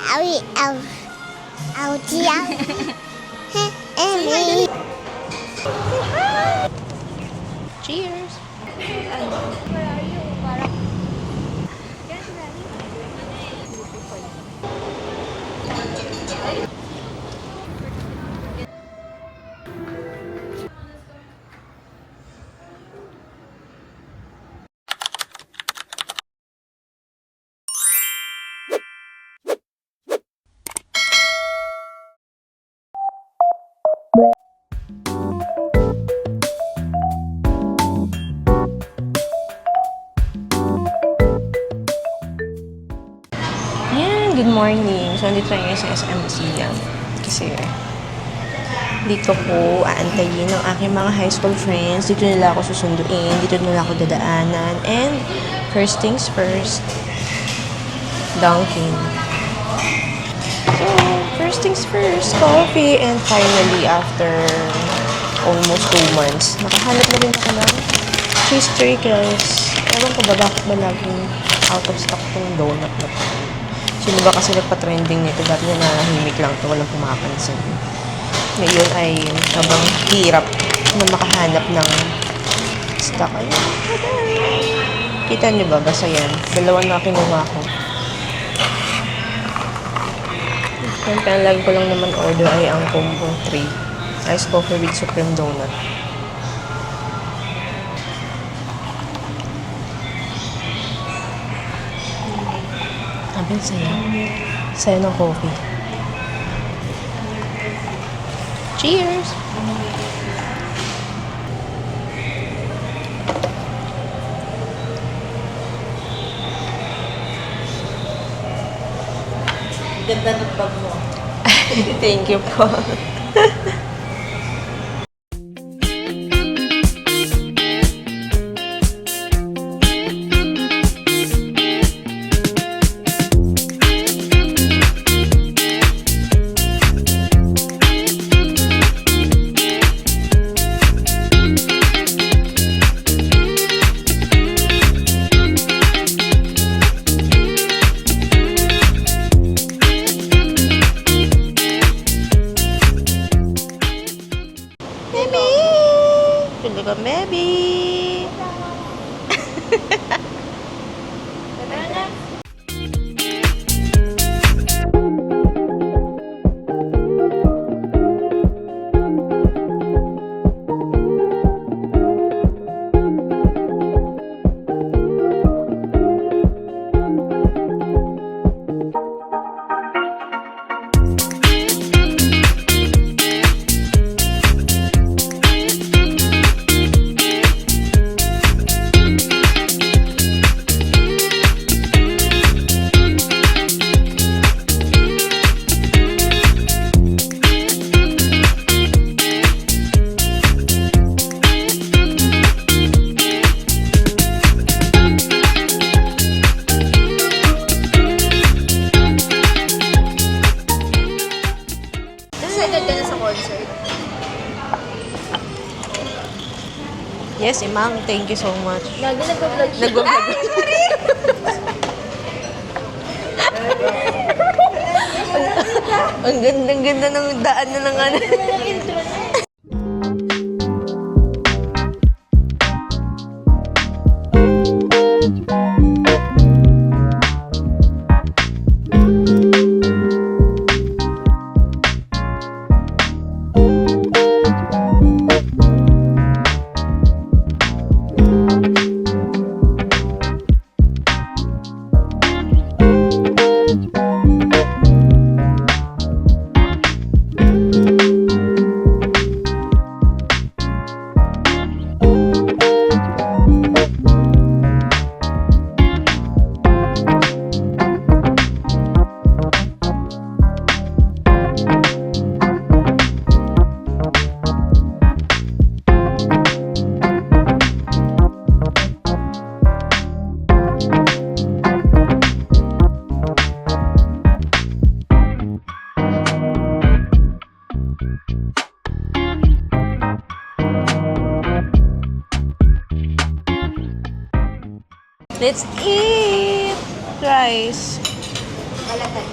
Awi, aw. Aw, tiyaw. Emmy. Cheers! Where are you? Parang... Yan, good morning. So, nandito tayo sa SMC yan. Kasi, dito ko aantayin ng aking mga high school friends. Dito nila ako susunduin. Dito nila ako dadaanan. And, first things first, Dunkin'. So, first things first, coffee. And finally, after almost 2 months, nakahanap na rin ako ng cheese trickles. Ewan ko ba bakit ba laging out of stock tong donut na to. Sino ba kasi nagpa-trending nito? Dati na nanahimik lang to, walang pumapansin. Ngayon ay habang hirap na makahanap ng stock. Ayun. Kita niyo ba? Basta yan. Dalawa na kinuha ko. Siyempre, ang lagi ko lang naman order ay ang combo 3. Ice coffee with supreme donut. Sabi, saya. Saya ng coffee. Cheers! Ganda ng bag mo. Thank you po. Pili ka, baby! Excited ka na sa concert? Yes, Imang. Thank you so much. Lagi nag-vlog siya. Nag-vlog. Ang ganda-ganda ng daan na ng ano. Let's eat rice. Kalatay.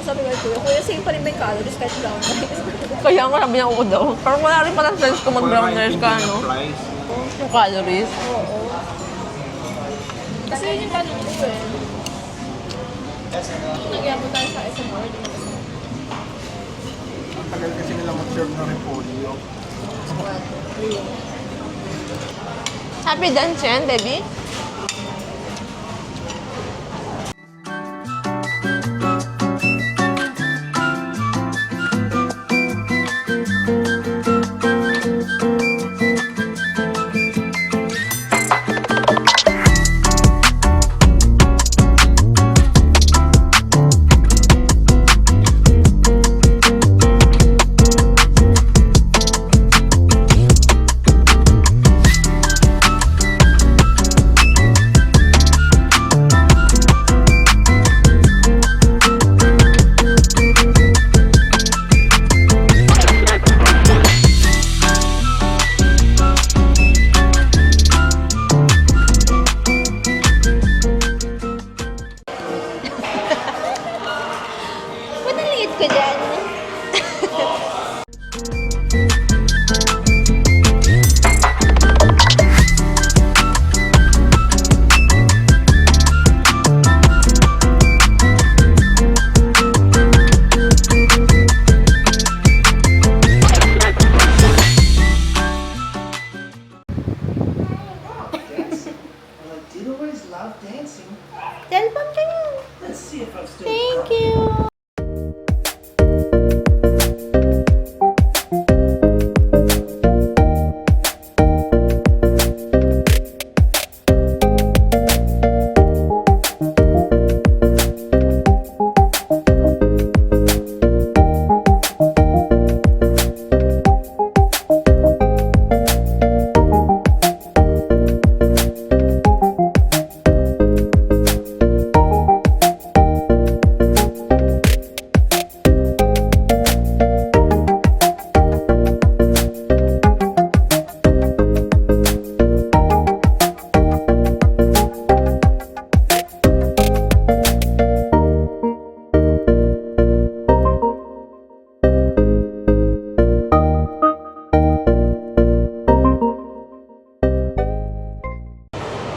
sabi ko kay Kuya, Kuya, same pa rin ba yung calories kahit brown rice? Kaya nga sabi niya ako daw. Parang wala rin palang sense kung mag-brown rice ka, no? Fries. Yung calories. Oo. Kasi yun yung tanong ko eh. Nagyabot tayo sa SMR, di ba? Ang tagal kasi nila mag-serve ng repolyo. Happy dance yan, baby? Ba't ang liit ko dyan? Did always love dancing. Cellphone ka niya. Let's see if I'm still. Thank you.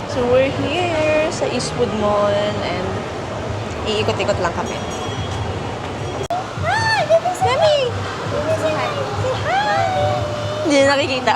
So we're here sa Eastwood Mall and iikot-ikot lang kami. Hi! This is Mami! Say hi! Hindi na nakikita.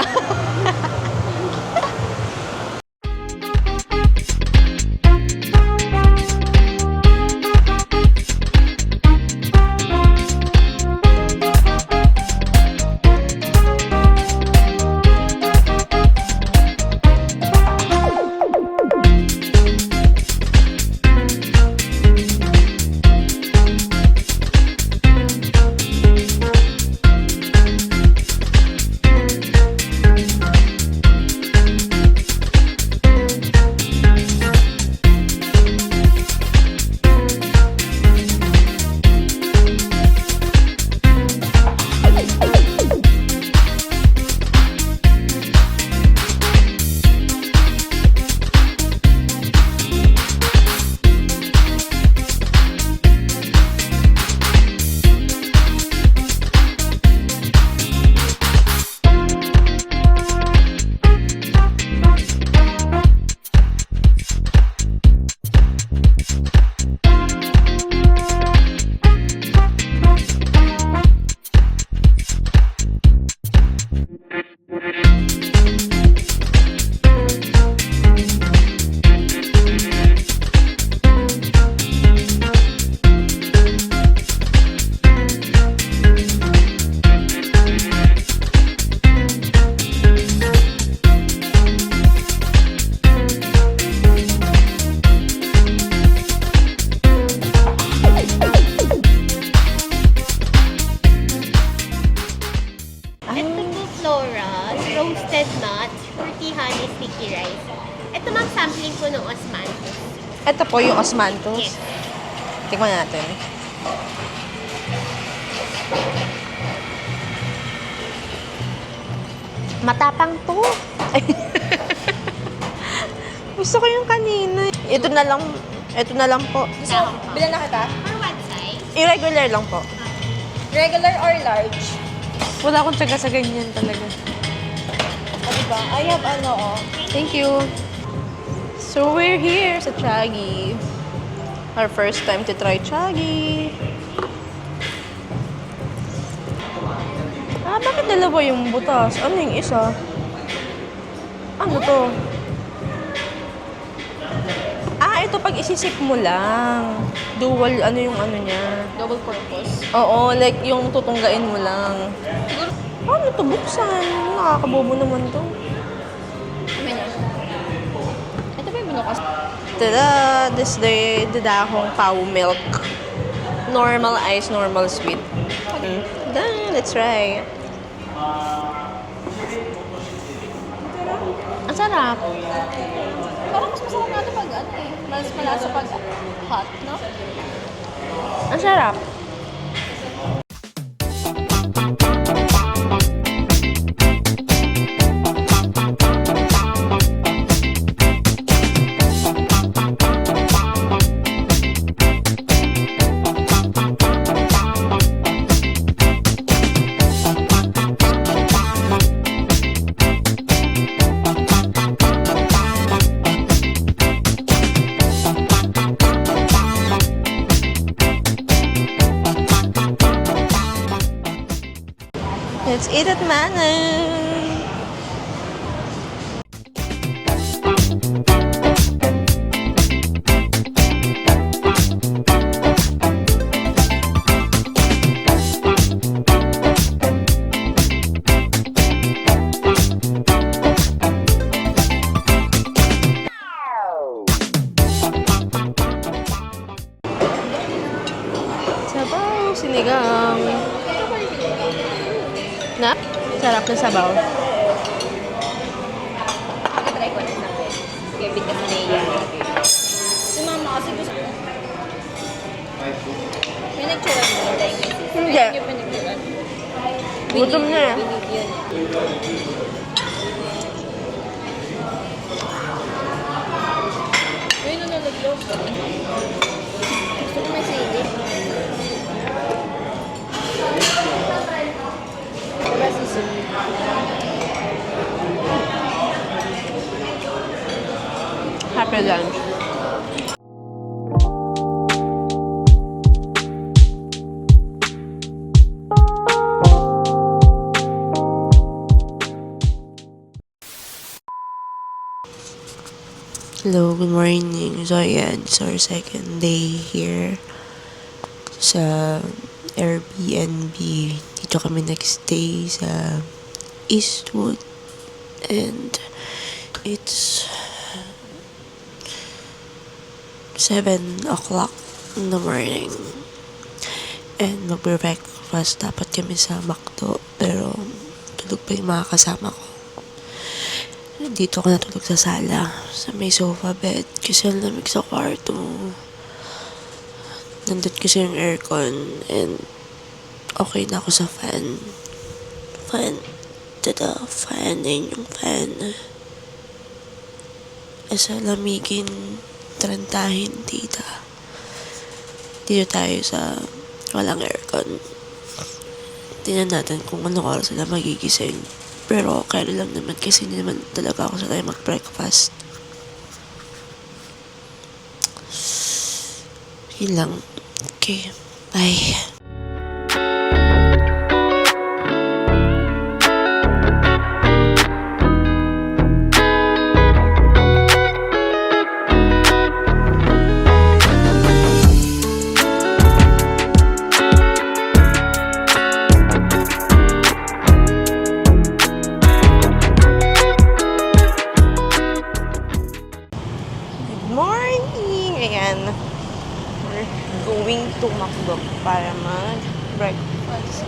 roasted nuts, fruity honey sticky rice. Ito ma'am, sampling po ng Osmanthus. Ito po yung Osmanthus. Yes. Tingnan natin. Matapang to. Gusto ko yung kanina. Ito na lang po. Gusto, Bilan na kita? for what size? Irregular lang po. Regular or large? Wala akong tsaga sa ganyan talaga. O, diba? I have ano, oh. Thank you. So, we're here sa Chaggy. Our first time to try Chaggy. Bakit dalawa yung butas? Ano yung isa? Ano to? Ito pag isisip mo lang. Dual, ano yung ano niya? Double purpose. Oo, like yung tutunggain mo lang. Paano ito buksan? Nakakabobo naman to. Ano niya? Ito ba yung binukas? Tada! This day, dadahong Pau milk. Normal ice, normal sweet. Done! Let's try. Ang sarap. Parang mas masarap natin pag ano eh. Mas malasa pag hot, no? Ang sarap. Let's eat it, Manang! Sabaw, sinigang. Na? Sarap ng sabaw. Try ko na natin. Kaya bigat na iya. Si mama kasi gusto ko. May nagtsura din na tayo kasi. Hindi. Ayun yung pinagturan. Gutom na eh. Binib yun. Ayun na nalaglaw. Gusto ko may sili. Diba sisili? Happy lunch. Hello, good morning. So, ayan, it's our second day here sa Airbnb. Dito kami nag-stay sa Eastwood. And it's 7 o'clock in the morning. And magbe-breakfast dapat kami sa McDo. Pero tulog pa yung mga kasama ko. Dito ako natulog sa sala, sa may sofa bed, kasi ang lamig sa kwarto. Nandun kasi yung aircon, and okay na ako sa fan. Tada, fanin yung fan. Sa lamigin, tarantahin, tita. Dito tayo sa walang aircon. Tingnan natin kung anong oras sila magigising. Pero okay lang naman kasi hindi naman talaga ako sanay mag-breakfast. Yun lang. Okay. Bye. Morning! Ayan. We're going to McDo para mag-breakfast.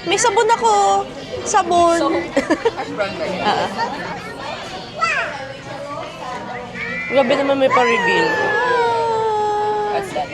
May sabon ako. Sabon. Hash brown ba yun? Gabi naman may pa-reveal. What's that?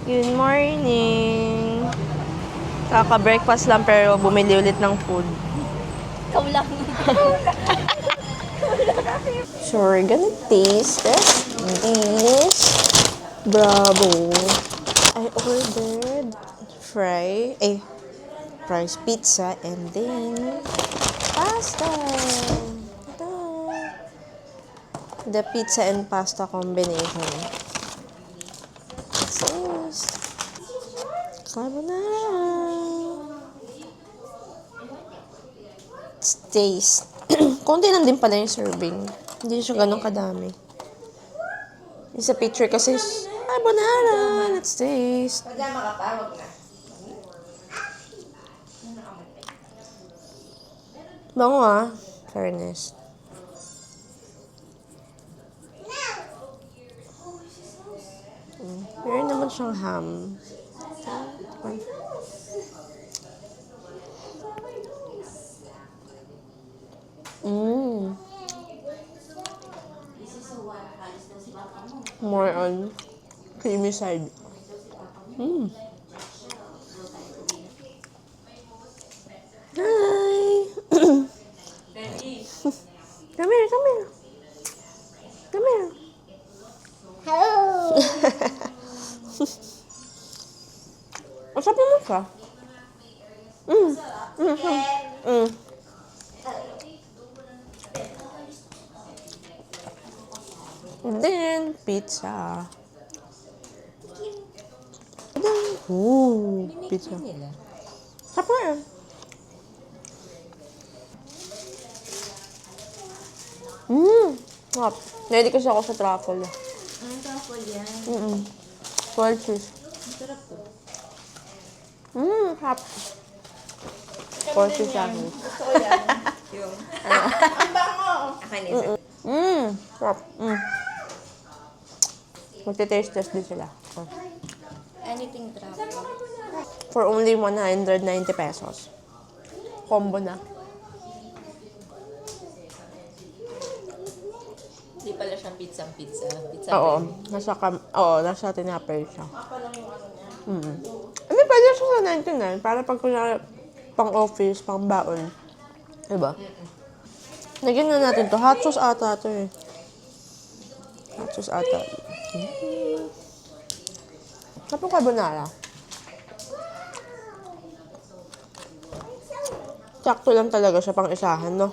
Good morning. Kaka-breakfast lang pero bumili ulit ng food. Ikaw lang. So we're gonna taste this. Bravo. I ordered fries, pizza, and then pasta. Ito. The pizza and pasta combination. What's this? Carbonara. Let's taste. Konti lang din pala yung serving. Hindi siya ganun kadami. Yung sa picture kasi, carbonara. Let's taste. Pagdama ka pa, wag na. Bango ah. Fairness. Meron naman siyang ham. More on creamy side. Hi! Come here, come here. Come here. Hello! Ang sarap naman ka. And then, pizza. Ooh, pizza. Sarap na yan. Sarap. Ready kasi ako sa truffle. Ang truffle yan. 12 cheese. Sarap to. Sarap. 4 cheese lang. Gusto ko yan. Yung. Ang bango! Akin isa. Sarap. Magte-taste test din sila. Anything truffle. For only 190 pesos. Combo na. Hindi pala siya pizza. Pizza. Nasa tinapay siya. I mean, pwede siya sa 99 para pag kunyari pang office, pang baon. Diba? Lagyan na natin to. Hot sauce ata to eh. Hot sauce ata. Tapos carbonara. Sakto lang talaga siya pang isahan, no?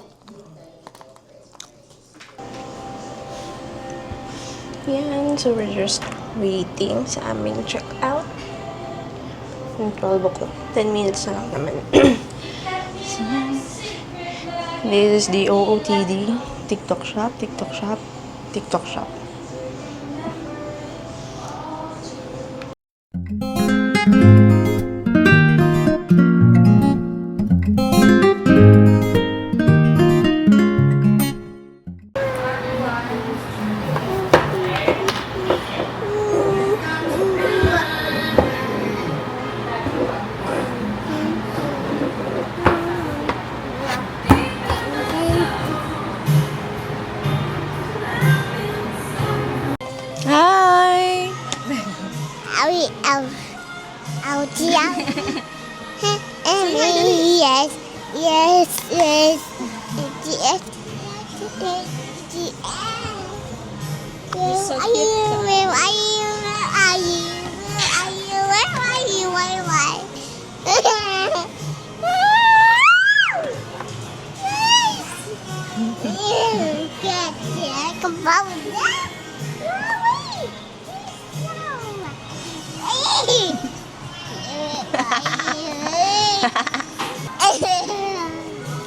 Yan, so we're just waiting sa aming check-out. Yung 12 o'clock. 10 minutes na lang naman. So, this is the OOTD. TikTok shop, TikTok shop, TikTok shop. Yes, yes. Yes. So cute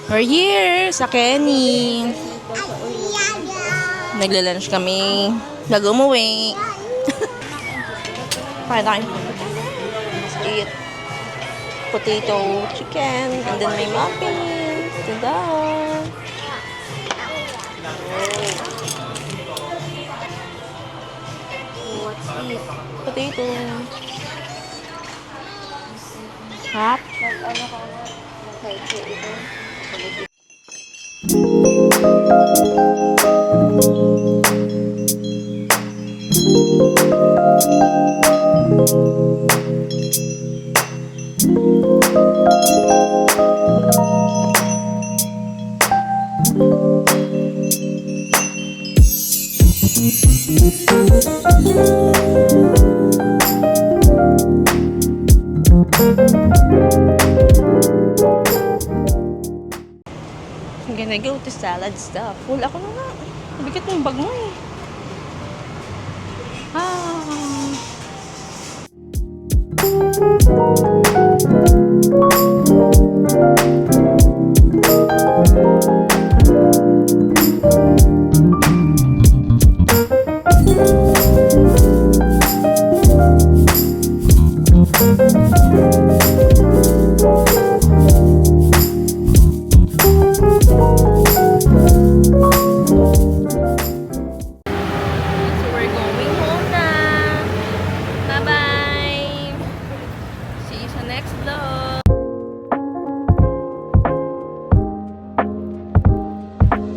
We're here sa Kenny. Nagla-lunch kami. Bago umuwi. Kain tayo. Let's eat potato chicken. And then may muffins. Tada! What's it? Potato. Hap. Ano ka na? Kahit ito. I'm gonna go to salad stuff. Full ako na nga. Bigat mo yung bag mo eh.